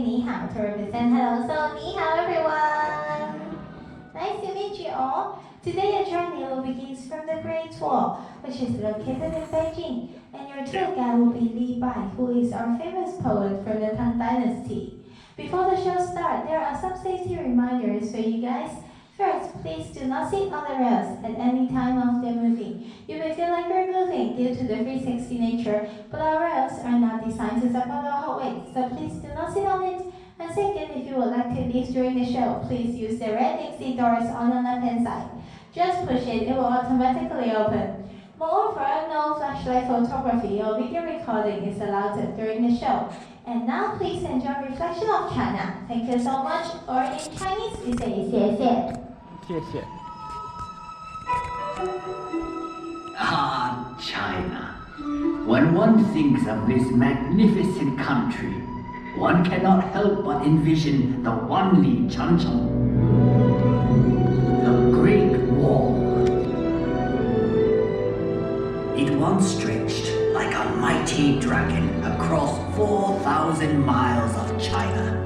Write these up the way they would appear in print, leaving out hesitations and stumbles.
saying 你好 to represent hello. So 你好 everyone. Nice to meet you all. Today your journey will begin from the Great Wall, which is located in Beijing, and your tour guide will be Li Bai, who is our famous poet from the Tang Dynasty. Before the show starts, there are some safety reminders for you guys. First, please do not sit on the rails at any time of the moving. You may feel like you're moving due to the 360 nature, but our rails are not designed to support our whole weight, so please do not sit on it. And second, if you would like to leave during the show, please use the red exit doors on the left-hand side. Just push it, it will automatically open. Moreover, no flashlight photography or video recording is allowed during the show. And now please enjoy Reflection of China. Thank you so much. Or in Chinese, we say 谢谢. 谢谢. Ah, China. When one thinks of this magnificent country, one cannot help but envision the Wanli Changcheng, the Great Wall. It once stretched like a mighty dragon across 4,000 miles of China.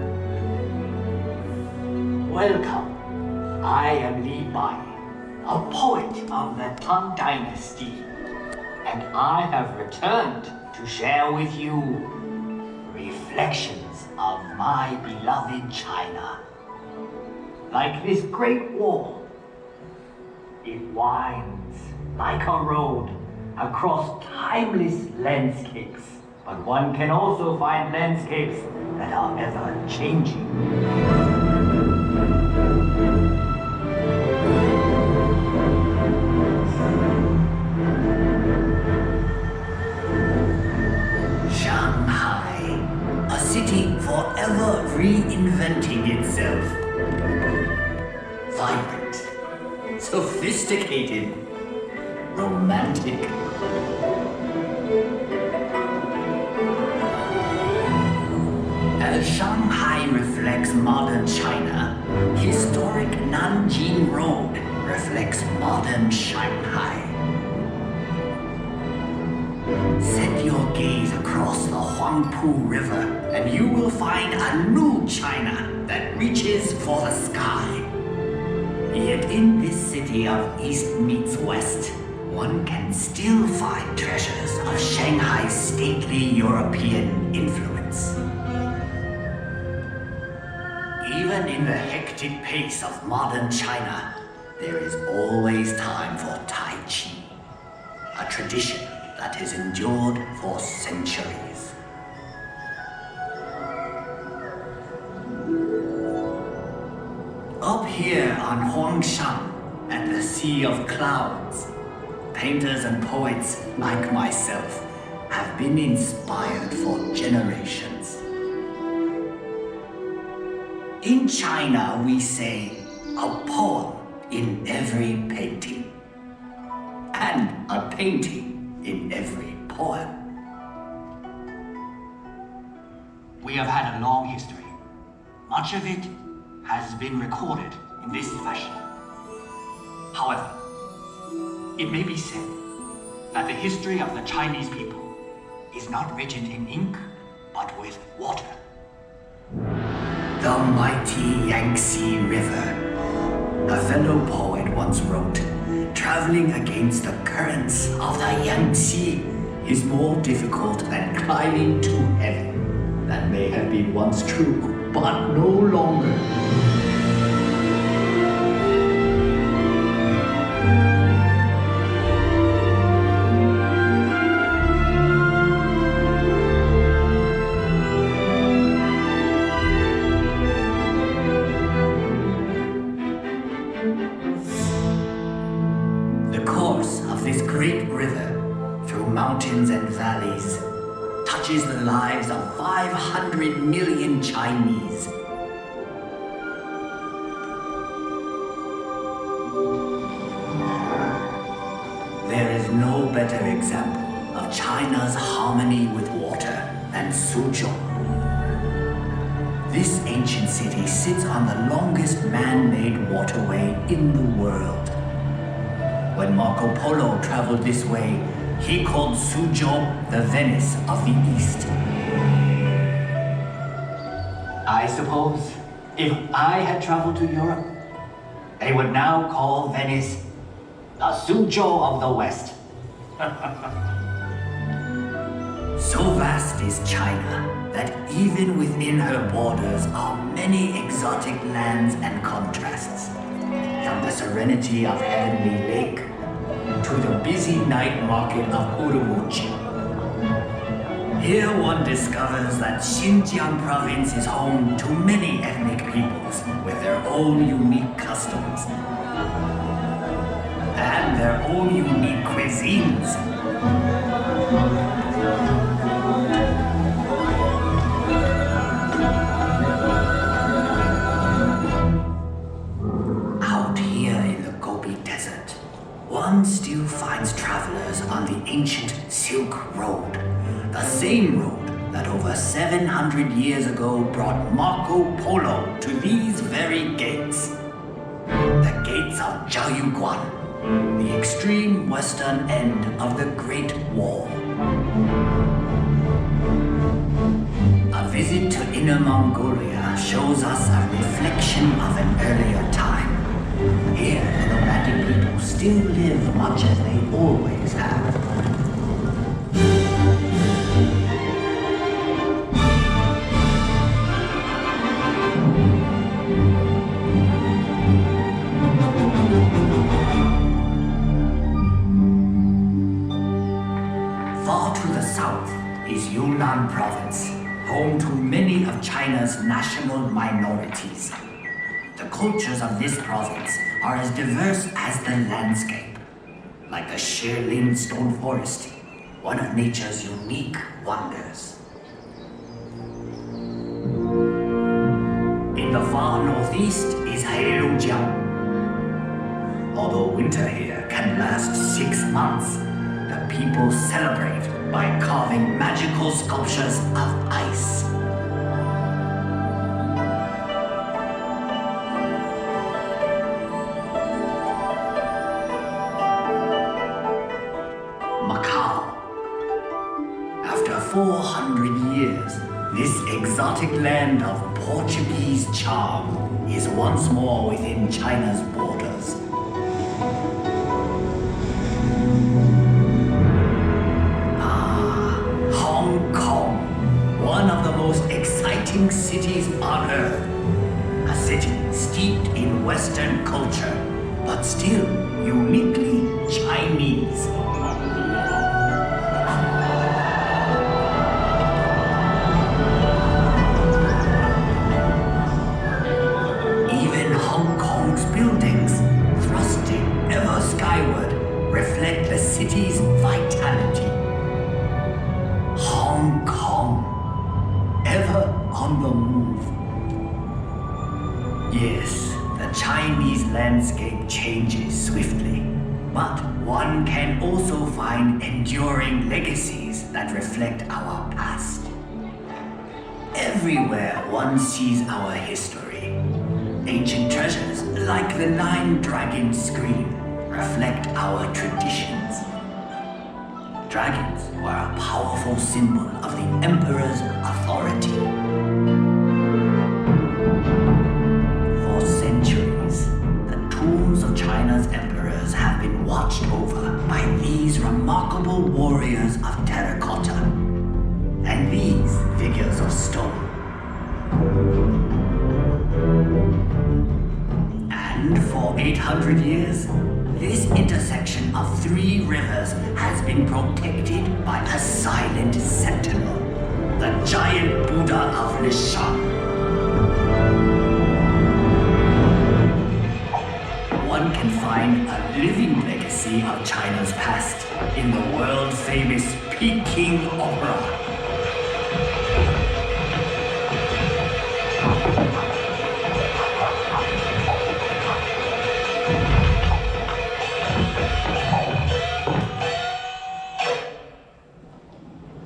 Welcome. I am Li Bai, a poet of the Tang Dynasty, and I have returned to share with you reflections of my beloved China. Like this great wall, it winds like a road across timeless landscapes, but one can also find landscapes that are ever changing. Shanghai, a city forever reinventing itself. Vibrant, sophisticated, romantic. As Shanghai reflects modern China, historic Nanjing Road reflects modern Shanghai. Set your gaze across the Huangpu River and you will find a new China that reaches for the sky. Yet in this city of East meets West, one can still find treasures of Shanghai's stately European influence. Even in the hectic pace of modern China, there is always time for Tai Chi, a tradition that has endured for centuries. Up here on Huangshan, at the Sea of Clouds, painters and poets like myself have been inspired for generations. In China, we say, a poem in every painting, and a painting in every poem. We have had a long history. Much of it has been recorded in this fashion. However, it may be said that the history of the Chinese people is not written in ink, but with water. The mighty Yangtze River. A fellow poet once wrote, traveling against the currents of the Yangtze is more difficult than climbing to heaven. That may have been once true, but no longer. Mountains and valleys touches the lives of 500 million Chinese. There is no better example of China's harmony with water than Suzhou. This ancient city sits on the longest man-made waterway in the world. When Marco Polo traveled this way, he called Suzhou the Venice of the East. I suppose if I had traveled to Europe, they would now call Venice the Suzhou of the West. So vast is China that even within her borders are many exotic lands and contrasts. From the serenity of Heavenly Lake to the busy night market of Urumqi. Here one discovers that Xinjiang province is home to many ethnic peoples with their own unique customs and their own unique cuisines. Out here in the Gobi Desert, one still finds travelers on the ancient Silk Road, the same road that over 700 years ago brought Marco Polo to these very gates. The gates of Zhaoyuguan, the extreme western end of the Great Wall. A visit to Inner Mongolia shows us a reflection of an earlier time. Here, the nomadic people still live much as they always have. Far to the south is Yunnan province, home to many of China's national minorities. The cultures of this province are as diverse as the landscape, like the Shilin stone forest, one of nature's unique wonders. In the far northeast is Heilongjiang. Although winter here can last 6 months, the people celebrate by carving magical sculptures of ice. Macau. After 400 years, this exotic land of Portuguese charm is once more within China's borders. Hong Kong, one of the most exciting cities on earth. A city steeped in Western culture, but still uniquely Chinese. Even Hong Kong's buildings, thrusting ever skyward, reflect the city's vitality. Hong Kong, ever on the move. Yes, the Chinese landscape changes swiftly, but one can also find enduring legacies that reflect our past. Everywhere one sees our history. Ancient treasures like the 9-dragon screen reflect our traditions. Dragons were a powerful symbol of the emperor's authority. For centuries, the tombs of China's emperors have been watched over by these remarkable warriors of terracotta and these figures of stone. And for 800 years, this intersection of 3 rivers has been protected by a silent sentinel, the giant Buddha of Lishan. One can find a living legacy of China's past in the world-famous Peking Opera.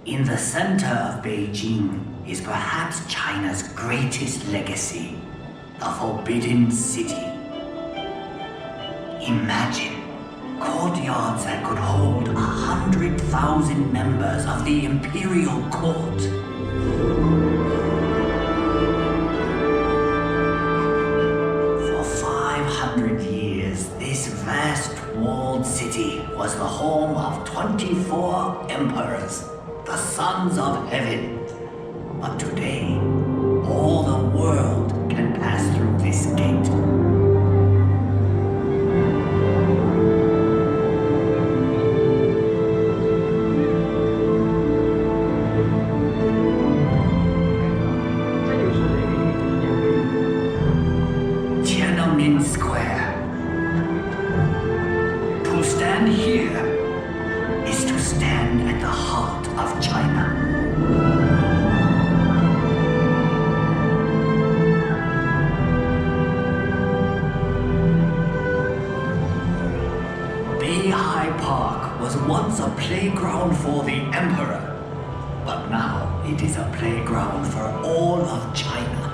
In the center of Beijing is perhaps China's greatest legacy, the Forbidden City. Imagine courtyards that could hold 100,000 members of the imperial court. heaven. But today, all the world can pass through this gate. Tiananmen Square. To stand here is to stand at the heart of China. Beijing Park was once a playground for the emperor, but now it is a playground for all of China.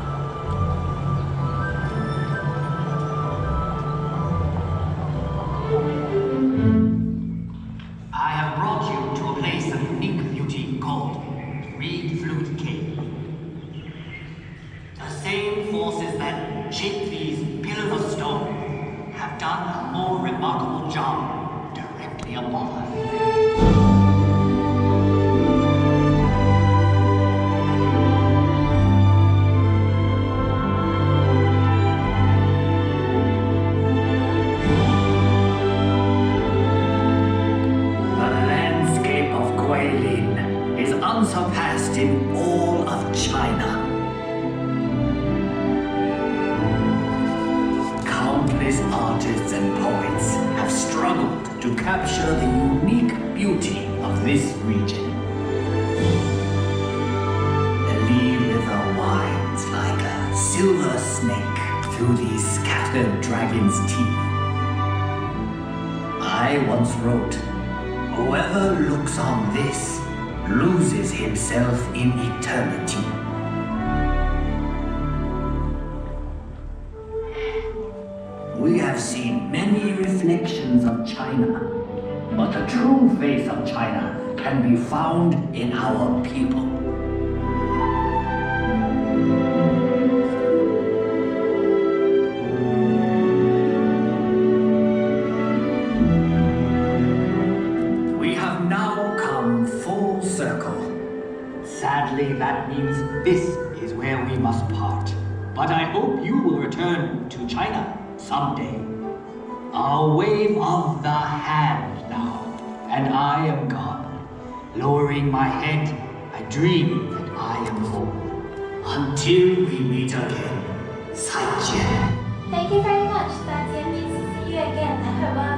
I have brought you to a place of unique beauty called Reed Flute Cave. The same forces that shape these pillars of stone have done a more remarkable job directly above us. Is unsurpassed in all of China. Countless artists and poets have struggled to capture the unique beauty of this region. The Li River winds like a silver snake through these scattered dragon's teeth. I once wrote, "Whoever looks on this loses himself in eternity." We have seen many reflections of China, but the true face of China can be found in our people. We have now come full circle. Sadly, that means this is where we must part. But I hope you will return to China someday. A wave of the hand now, and I am gone. Lowering my head, I dream that I am home. Until we meet again, 再见. Thank you very much. 再见 means see you again. I hope